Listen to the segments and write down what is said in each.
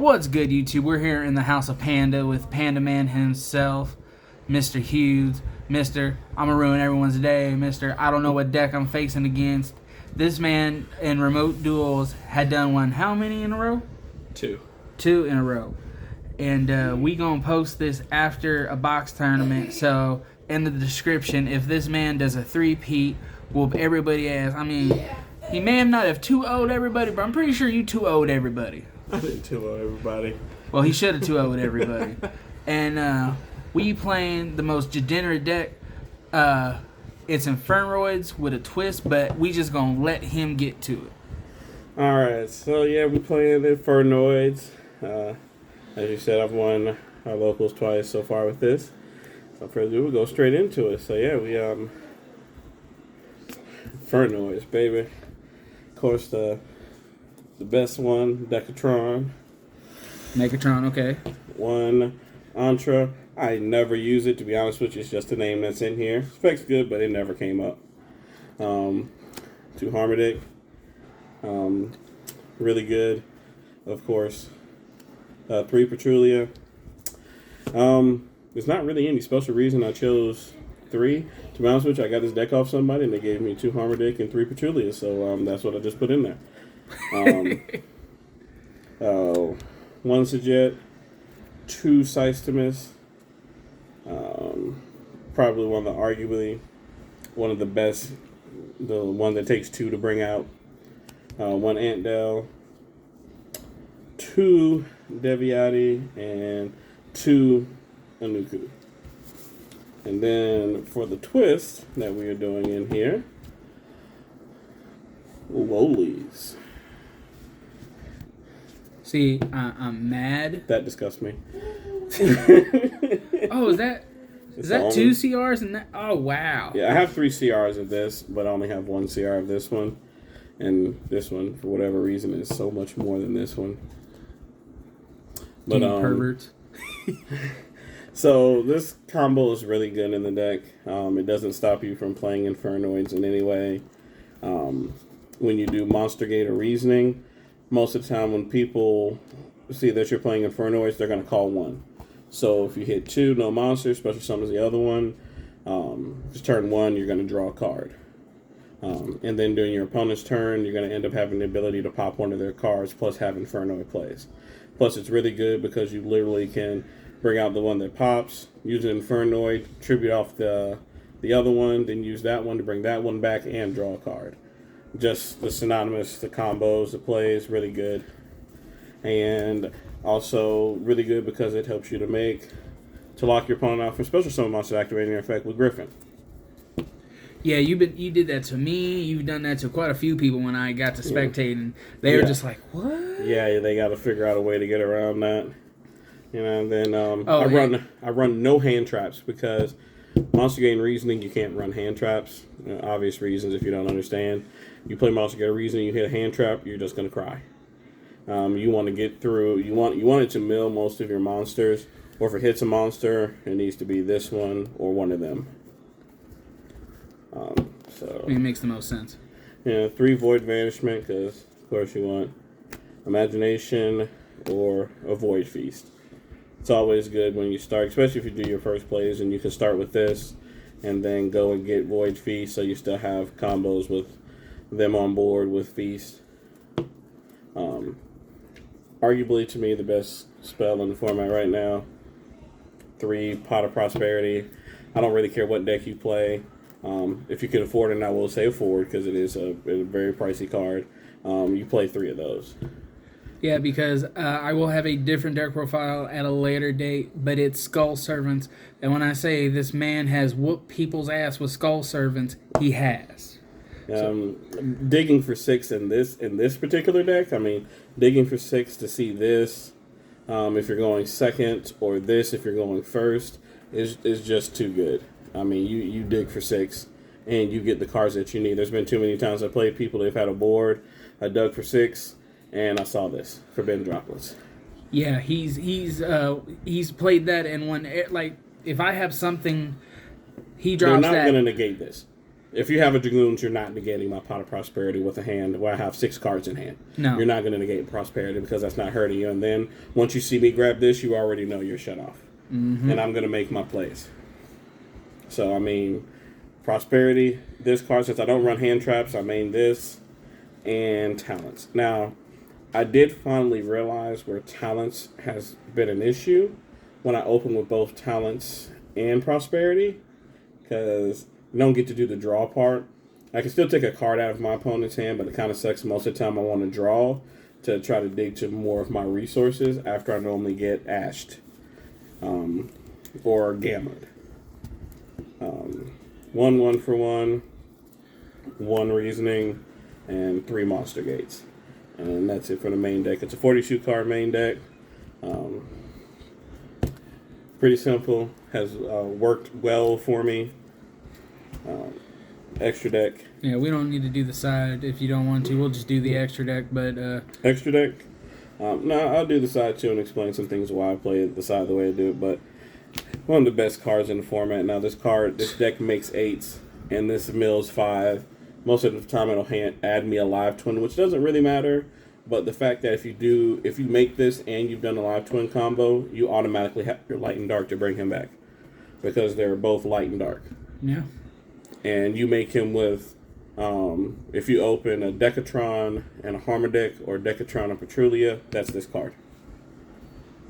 What's good, YouTube? We're here in the House of Panda with Panda Man himself, Mr. Hughes, Mr. I'm gonna ruin everyone's day, Mr. I don't know what deck I'm facing against. This man in remote duels had done one. How many in a row? Two in a row. And we gonna post this after a box tournament. So in the description, if this man does a three-peat, whoop everybody ass. I mean, he may not have 2-0'd everybody, but I'm pretty sure you 2-0'd everybody. I didn't 2-0 everybody. Well, he should have 2-0'd everybody. And we playing the most degenerate deck. It's Infernoids with a twist, but we just gonna let him get to it. Alright, so yeah, we playing Infernoids. As you said, I've won our locals twice so far with this. So further ado, we'll go straight into it. So yeah, we Infernoids, baby. Of course, the best one, Decatron. Megatron, okay. One Antra. I never use it, to be honest with you. It's just a name that's in here. Spec's good, but it never came up. Two Harmodic. Really good, of course. Three Petrulia. There's not really any special reason I chose three. To be honest with you, I got this deck off somebody, and they gave me two Harmodic and three Petrulia, so that's what I just put in there. One Sajet, two Systemus, probably arguably one of the best, the one that takes two to bring out, one Antdell, two Deviati, and two Anuku. And then for the twist that we are doing in here, Lolies. See, I'm mad. That disgusts me. Oh, is that two CRs and that? Oh, wow. Yeah, I have 3 CRs of this, but I only have 1 CR of this one. And this one, for whatever reason, is so much more than this one. But perverts. So this combo is really good in the deck. It doesn't stop you from playing Infernoids in any way. When you do Monster Gate or Reasoning, most of the time when people see that you're playing Infernoids, they're going to call 1. So if you hit 2, no monsters, special summons the other one. Just turn 1, you're going to draw a card. And then during your opponent's turn, you're going to end up having the ability to pop one of their cards, plus have Infernoid plays. Plus, it's really good because you literally can bring out the one that pops, use an Infernoid, tribute off the other one, then use that one to bring that one back and draw a card. Just the synonymous, the combos, the plays, really good. And also really good because it helps you to lock your opponent out from special summon monsters activating their effect with Griffin. Yeah, you did that to me. You've done that to quite a few people when I got to spectating. They were just like, what? Yeah, they got to figure out a way to get around that. You know, and then I run no hand traps because Monster Gate and Reasoning, you can't run hand traps. Obvious reasons if you don't understand. You play Monster Gate Reasoning, you hit a hand trap, you're just going to cry. You want to get through. You want it to mill most of your monsters, or if it hits a monster, it needs to be this one or one of them. So it makes the most sense. Yeah, 3 Void Vanishment because of course you want Imagination or a Void Feast. It's always good when you start, especially if you do your first plays, and you can start with this and then go and get Void Feast, so you still have combos with them on board with Feast. Arguably, to me, the best spell in the format right now. 3 Pot of Prosperity. I don't really care what deck you play. If you can afford it, and I will say afford because it is a very pricey card. You play 3 of those. Yeah, because I will have a different deck profile at a later date, but it's Skull Servants. And when I say this man has whooped people's ass with Skull Servants, he has. Digging for 6 in this particular deck, I mean, digging for 6 to see this, if you're going second, or this if you're going first, is just too good. I mean, you dig for 6, and you get the cards that you need. There's been too many times I played people, they've had a board, I dug for 6, and I saw this, Forbidden Droplets. Yeah, he's played that, and when, like, if I have something, he drops that. They're not going to negate this. if you have a Dragoons, you're not negating my Pot of Prosperity with a hand where I have 6 cards in hand. No. You're not going to negate Prosperity because that's not hurting you. And then once you see me grab this, you already know you're shut off. And I'm going to make my plays. So, I mean, Prosperity, this card, since I don't run hand traps, I main this and Talents. Now, I did finally realize where Talents has been an issue when I open with both Talents and Prosperity, because I don't get to do the draw part. I can still take a card out of my opponent's hand, but it kind of sucks. Most of the time I want to draw to try to dig to more of my resources after I normally get ashed or gammaed. 1 for 1, 1 reasoning, and 3 monster gates. And that's it for the main deck. It's a 42 card main deck. Pretty simple. Has worked well for me. Extra deck. Yeah, we don't need to do the side if you don't want to. We'll just do the extra deck. But extra deck? No, I'll do the side too and explain some things why I play the side the way I do it. But one of the best cards in the format. Now this deck makes 8s, and this mills 5. Most of the time it'll add me a live twin, which doesn't really matter. But the fact that if you make this and you've done a live twin combo, you automatically have your light and dark to bring him back, because they're both light and dark. Yeah. And you make him with, if you open a Decatron and a Harmodic, or Decatron and Petrulia, that's this card.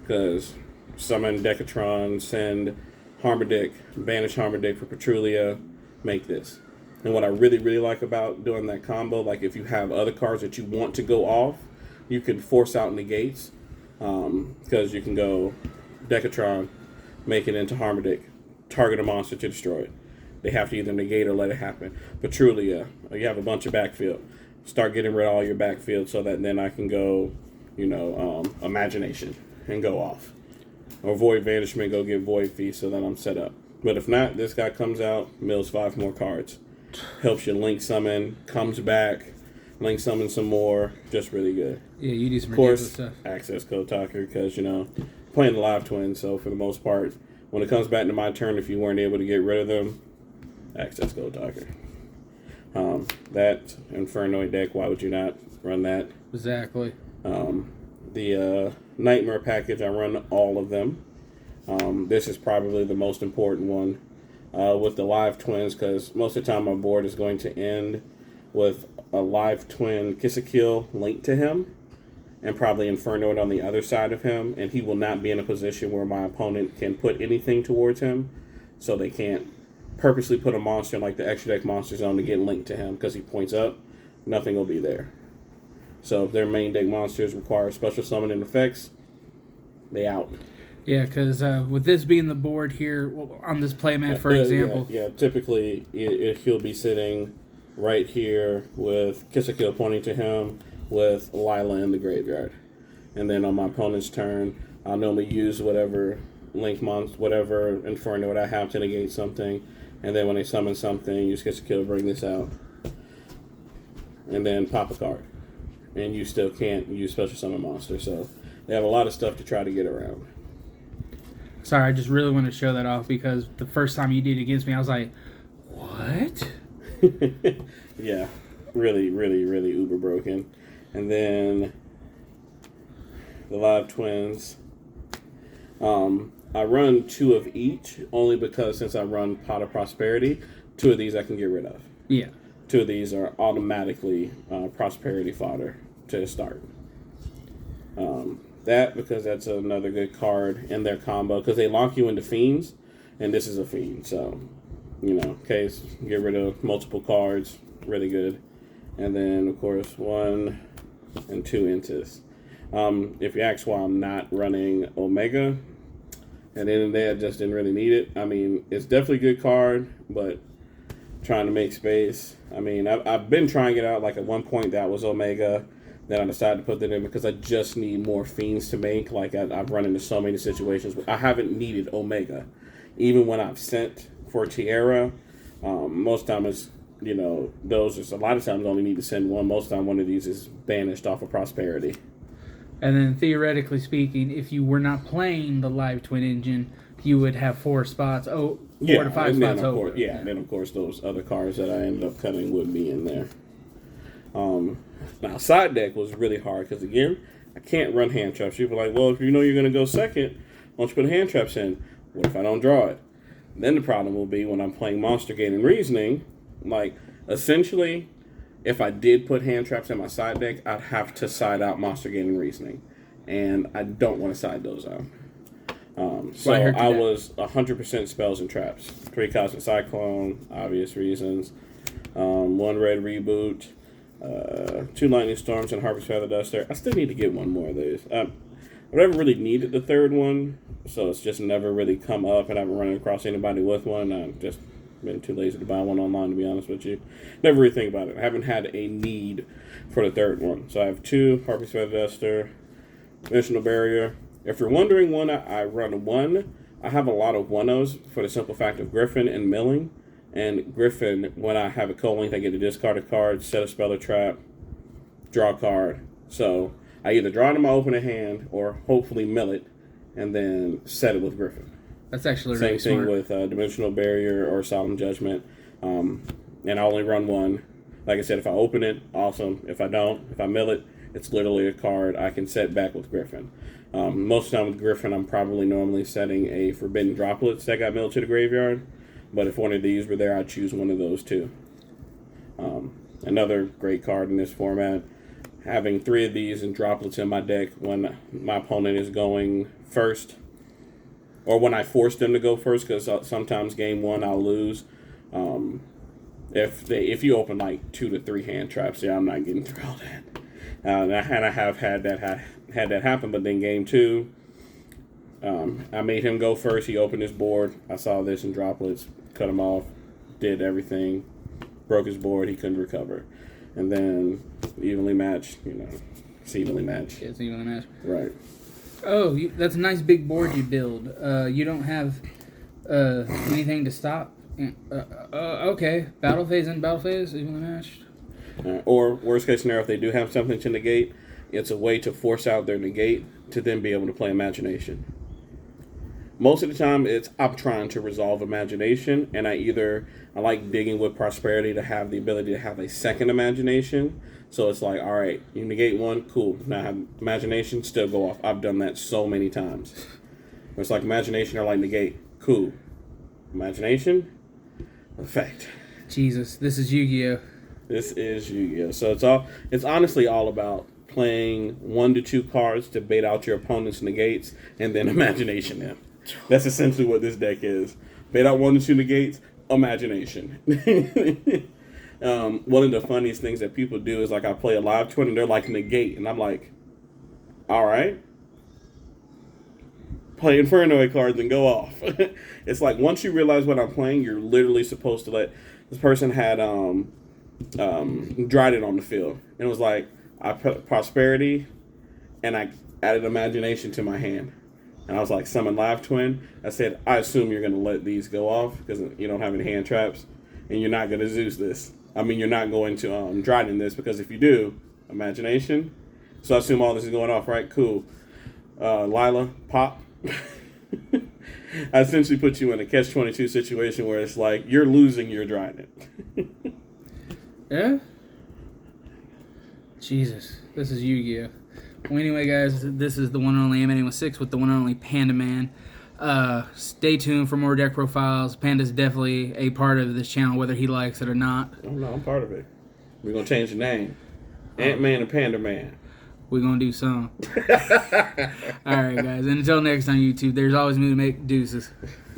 Because summon Decatron, send Harmodic, banish Harmodic for Petrulia, make this. And what I really, really like about doing that combo, like if you have other cards that you want to go off, you can force out negates. Because you can go Decatron, make it into Harmodic, target a monster to destroy it. They have to either negate or let it happen. Petrulia, you have a bunch of backfield. Start getting rid of all your backfield so that then I can go, Imagination and go off. Or Void Vanishment, go get Void Feast so that I'm set up. But if not, this guy comes out, mills 5 more cards. Helps you link summon, comes back, link summon some more. Just really good. Yeah, you do some ridiculous stuff. Access code talker, because, playing the live twin, so for the most part, when it comes back to my turn, if you weren't able to get rid of them, access code talker. That Infernoid deck, why would you not run that? Exactly. The Nightmare package, I run all of them. This is probably the most important one with the live twins, because most of the time my board is going to end with a live twin Kiss-a-Kill linked to him, and probably Infernoid on the other side of him, and he will not be in a position where my opponent can put anything towards him, so they can't purposely put a monster in like the extra deck monster zone to get linked to him, because he points up, nothing will be there. So if their main deck monsters require special summoning effects, they out. Yeah, because with this being the board here on this playmat, for example. Yeah, typically he'll be sitting right here with Kiss-a-Kill pointing to him with Lila in the graveyard. And then on my opponent's turn, I'll normally use whatever link monster, whatever Inferno I have to negate something. And then when they summon something, use Kiss-a-Kill to bring this out. And then pop a card. And you still can't use special summon monster. So they have a lot of stuff to try to get around. Sorry, I just really want to show that off, because the first time you did it against me, I was like, what? Yeah, really, really, really uber broken. And then the live twins. I run 2 of each, only because since I run Pot of Prosperity, 2 of these I can get rid of. Yeah. 2 of these are automatically Prosperity fodder to start. That, because that's another good card in their combo, because they lock you into Fiends, and this is a Fiend, so, case, get rid of multiple cards, really good. And then, of course, 1 and 2 Intis. If you ask why I'm not running Omega, at the end of the day, I just didn't really need it. I mean, it's definitely a good card, but trying to make space. I mean, I've been trying it out, like at one point that was Omega. Then I decided to put that in because I just need more Fiends to make. Like, I've run into so many situations where I haven't needed Omega. Even when I've sent for Tierra, most times, those is a lot of times only need to send one. Most time one of these is banished off of Prosperity. And then, theoretically speaking, if you were not playing the Live Twin engine, you would have 4 spots. Oh, 4 Yeah, to 5 and then spots of over. course, yeah, and then of course those other cards that I ended up cutting would be in there. Now side deck was really hard because again, I can't run hand traps. People are like, well, if you know you're going to go second, why don't you put hand traps in? What if I don't draw it? Then the problem will be when I'm playing Monster Gate and Reasoning, like essentially, if I did put hand traps in my side deck, I'd have to side out Monster Gate and Reasoning, and I don't want to side those out. So I was 100% spells and traps. 3 Cosmic Cyclone, obvious reasons. 1 red reboot. 2 Lightning Storms and Harvest Feather Duster. I still need to get one more of these. I never really needed the third one, so it's just never really come up, and I haven't run across anybody with one. I've just been too lazy to buy one online, to be honest with you. Never really think about it. I haven't had a need for the third one. So I have 2 Harvest Feather Duster, Dimensional Barrier. If you're wondering when I run 1, I have a lot of 1-0s for the simple fact of Griffin and Milling. And Griffin, when I have a co-link, I get to discard a card, set a spell or trap, draw a card. So I either draw it in my opening hand or hopefully mill it and then set it with Griffin. That's actually Same really thing smart. with Dimensional Barrier or Solemn Judgment. And I only run 1. Like I said, if I open it, awesome. If I don't, if I mill it, it's literally a card I can set back with Griffin. Most of the time with Griffin, I'm probably normally setting a Forbidden Droplets that got milled to the graveyard. But if one of these were there, I'd choose one of those too. Another great card in this format. Having 3 of these and droplets in my deck when my opponent is going first. Or when I force them to go first, because sometimes game 1 I'll lose. If you open like 2 to 3 hand traps, yeah, I'm not getting through all that. And I have had that happen, but then game 2, I made him go first. He opened his board. I saw this in droplets, cut him off, did everything, broke his board. He couldn't recover, and then evenly matched. It's evenly matched. It's evenly matched. Right. Oh, that's a nice big board you build. You don't have anything to stop. Okay, battle phase and battle phase evenly matched. Or worst case scenario, if they do have something to negate, it's a way to force out their negate to then be able to play Imagination. Most of the time, I'm trying to resolve Imagination, and I like digging with Prosperity to have the ability to have a second Imagination. So it's like, all right, you negate 1, cool. Now I have Imagination, still go off. I've done that so many times. It's like Imagination or like negate, cool. Imagination, effect. Jesus, this is Yu-Gi-Oh. This is Yu-Gi-Oh. So it's honestly all about playing 1 to 2 cards to bait out your opponent's negates and then Imagination them. That's essentially what this deck is. Bait out 1 to 2 negates, Imagination. One of the funniest things that people do is like I play a live twin and they're like negate, and I'm like, all right, play Infernoid cards and go off. It's like once you realize what I'm playing, you're literally supposed to let this person had Dryden on the field, and it was like I put Prosperity and I added Imagination to my hand. And I was like, summon Live Twin. I said, I assume you're going to let these go off because you don't have any hand traps. And you're not going to Zeus this. I mean, you're not going to Dryden this because if you do, Imagination. So I assume all this is going off, right? Cool. Lila, pop. I essentially put you in a catch-22 situation where it's like, you're losing your Dryden. Yeah? Jesus, this is Yu-Gi-Oh. Well, anyway, guys, this is the one and only M with 6 with the one and only Panda Man. Stay tuned for more deck profiles. Panda's definitely a part of this channel, whether he likes it or not. Oh, no, I'm part of it. We're going to change the name. Ant-Man and Panda Man. We're going to do some. All right, guys. And until next time, YouTube, there's always me to make deuces.